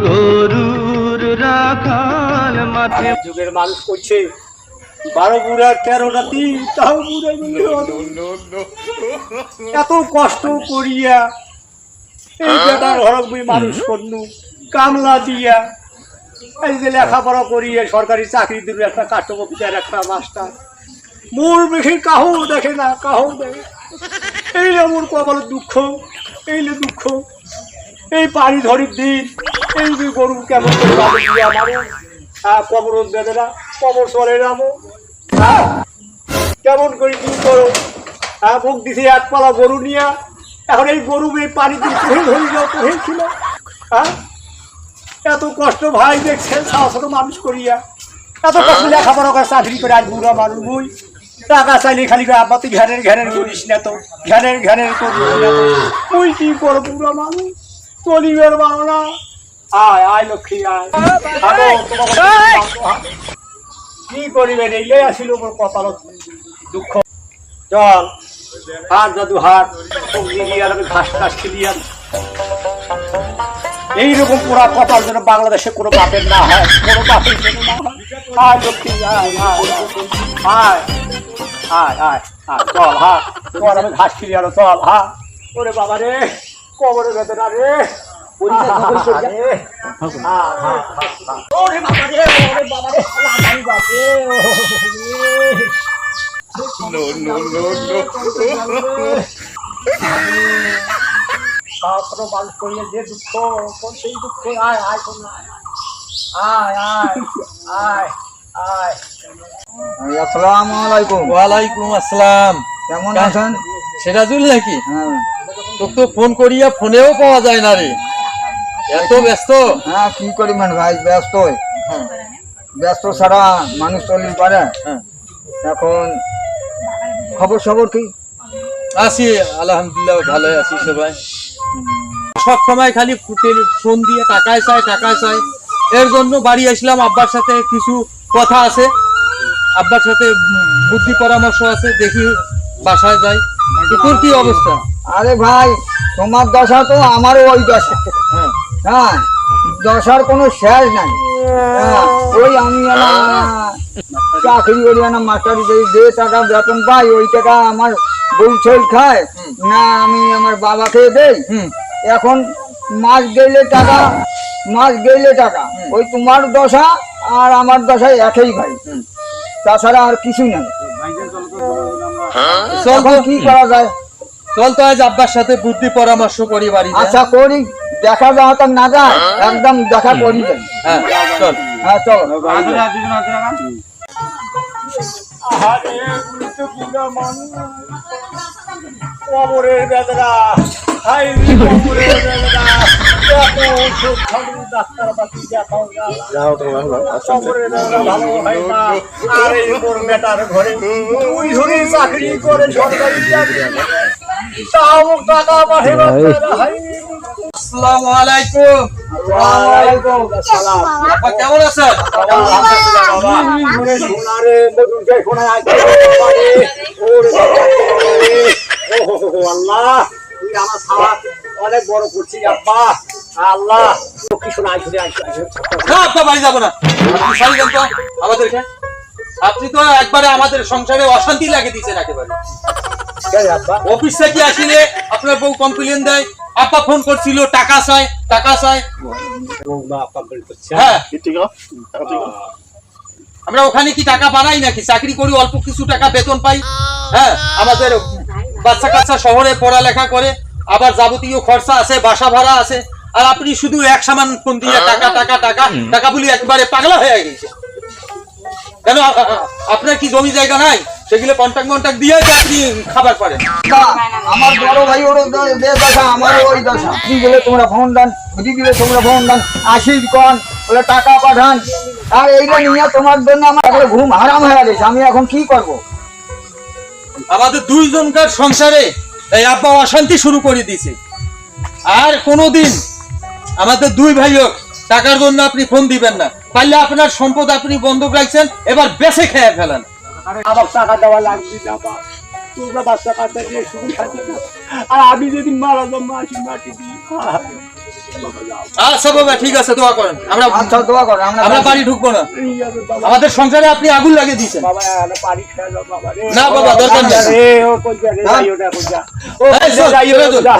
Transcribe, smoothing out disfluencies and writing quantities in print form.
গরুর রাখাল মাঠে যুগের মানুষ করছে 12 বুড়া 13 রাতি তাও বুড়া এত কষ্ট করিয়া এই বেটার হরক মানুষ করনু কামলা দিয়া এই যে লেখাপড়া করিয়া সরকারি চাকরি দিল একটা কাটব পিতার একটা মাস্টার মোর বেশি কাহু দেখে না কাহু দেখে এই মোর কপালের দুঃখ এই দুঃখ এই পানি ধরির দিন এই যে গরু কেমন করে বাবু দিয়া মারো কবর বেঁধে না কবর চলে নামো কেমন করে কি করো মুখ দিছে এক পালা গরু নিয়া এখন এই গরু এই পানি দিয়ে তুহিল হয়ে যাও তুহিল ছিল এত কষ্ট ভাই দেখছেন ছোট মানুষ করিয়া এত কষ্ট লেখাপড়া করে চাকরি করে আজ বুড়া মানুষ বই টাকা চাইলে খালি আব্বা তুই ঘ্যানের ঘ্যানের করিস না তো ঘ্যানের ঘ্যানের করিস না তুই কি করো বুড়া মানুষ চলিবের মানো না আয় আয় লক্ষ্মী আয় কি করিবেন এই আসিল ওর কপালত দুঃখ চল হাত দাদু হাত সবজি দিয়ে ঘাস টাস খেলিয়া এইরকম পুরা কপাল যেন বাংলাদেশে কোনো বাপের না হয় কোনো বাপের যেন না হয় আয় লক্ষ্মী আয় আয় আয় আয় আয় চল হা তোমার আমি ঘাস খেলি আরো চল হা ওরে বাবা রে কবরে বেদনা রে মানুষ করিয়ে যে দুঃখ সেই দুঃখ আয় আয় আয় আয় আয় আয় আসসালামু আলাইকুম। ওয়ালাইকুম আসসালাম। কেমন আছেন? সিরাজুল নাকি? হ্যাঁ। তোকে তো ফোন করিয়া ফোনেও পাওয়া যায় না রে, এত ব্যস্ত। হ্যাঁ কি করি মানে ভাই ব্যস্ত, ব্যস্ত ছাড়া মানুষ চলতে পারে। এখন খবর সবর কি? আছি আলহামদুলিল্লাহ, ভালো আছি সবাই। সব সময় খালি ফোন দিয়ে টাকায় চাই, এর জন্য বাড়ি আসলাম। আব্বার সাথে কিছু কথা আছে, আব্বার সাথে বুদ্ধি পরামর্শ আছে, দেখি বাসায় যাই। তোর কি অবস্থা? আরে ভাই তোমার দশা তো আমারও ওই দশা। হ্যাঁ দশার কোনো শেষ নাই। ওই আমি চাকরি করি না, মাস্টারি যে টাকা বেতন পাই ওই টাকা আমার বউ ছই খায় না, আমি আমার বাবাকে দেই। এখন মাস গেলে টাকা ওই তোমার দশা আর আমার দশায় একই ভাই, তাছাড়া আর কিছুই নাই। কি করা যায়? চল তো আজ আব্বার সাথে বুদ্ধি পরামর্শ করি বাড়ি। আচ্ছা করি, দেখা যাওয়া তো না যায়, একদম দেখা করি যাই। হ্যাঁ চল। হ্যাঁ চল। কবরের বেদনা ডাক্তার পাতি দেখাও বেটার ঘরে চাকরি করে সরকারি চাকরি তাও টাকা পাঠে। আসসালামু আলাইকুম। ওয়ালাইকুম আসসালাম। আপা কেমন আছেন? আল্লাহ তুই আমার সারা অনেক বড় করছিস আব্বা। আল্লাহ লক্ষ্মী শোনা আব্বা বাড়ি যাবো না, আমাদেরকে আপনি তো একবারে আমাদের সংসারে অশান্তি লাগিয়ে দিচ্ছেন একেবারে। অফিস থেকে আসলে আপনার বউ কমপ্লেন দেয়, আপা ফোন করছিল টাকা চাই। হ্যাঁ আমরা ওখানে কি টাকা বানাই নাকি? চাকরি করি, অল্প কিছু টাকা বেতন পাই। হ্যাঁ আমাদের বাচ্চা কাচ্চা শহরে পড়ালেখা করে, আবার যাবতীয় খরচা আছে, বাসা ভাড়া আছে, আর আপনি শুধু এক সামান ফোন দিয়ে টাকা বলি একবারে পাগলা হয়ে গেছে। কেন আপনার কি জমি জায়গা নাই? সেগুলো কন্ট্রাক্ট দিয়ে আপনি খাবার পারেন। আমার বড় ভাই ওর দশা, আমারও ওই দশা। কি বলে তোমরা ফোন দেন, বুঝি দিলে তোমরা ফোন দেন, আসিস কন বলে টাকা পাঠান, আর এইটা নিয়ে তোমার জন্য আমার ঘুম হারাম হয়ে গেছে। আমি এখন কি করব? আমাদের দুইজনকার সংসারে এই আব্বা অশান্তি শুরু করে দিয়েছে। আর কোনোদিন আমাদের দুই ভাই হোক টাকার জন্য আপনি ফোন দিবেন না। পারলে আপনার সম্পদ আপনি বন্ধক রাখছেন, এবার বেঁচে খেয়ে ফেলেন। আমার টাকা দেওয়া লাগবে না, তোমরা বাচ্চা কাচ্চা দিয়ে শুধু খাচ্ছি না। আর আমি যদি মারা যাবো মাটি দিয়ে আচ্ছা বাবা ঠিক আছে দোয়া করেন আমরা আচ্ছা দোয়া করো আমরা বাড়ি ঢুকবো না এই যাবে বাবা। আমাদের সংসারে আপনি আগুন লাগিয়ে দিয়েছেন বাবা একটা পানি খেয়ে যাও বাবা রে। না বাবা, দরকার নেই। রে, ও কই যা রে, যাই ওটা কই যা। ও এই, কই যা, শোন, যাই ওটা ছেড়ে কই দে। যা।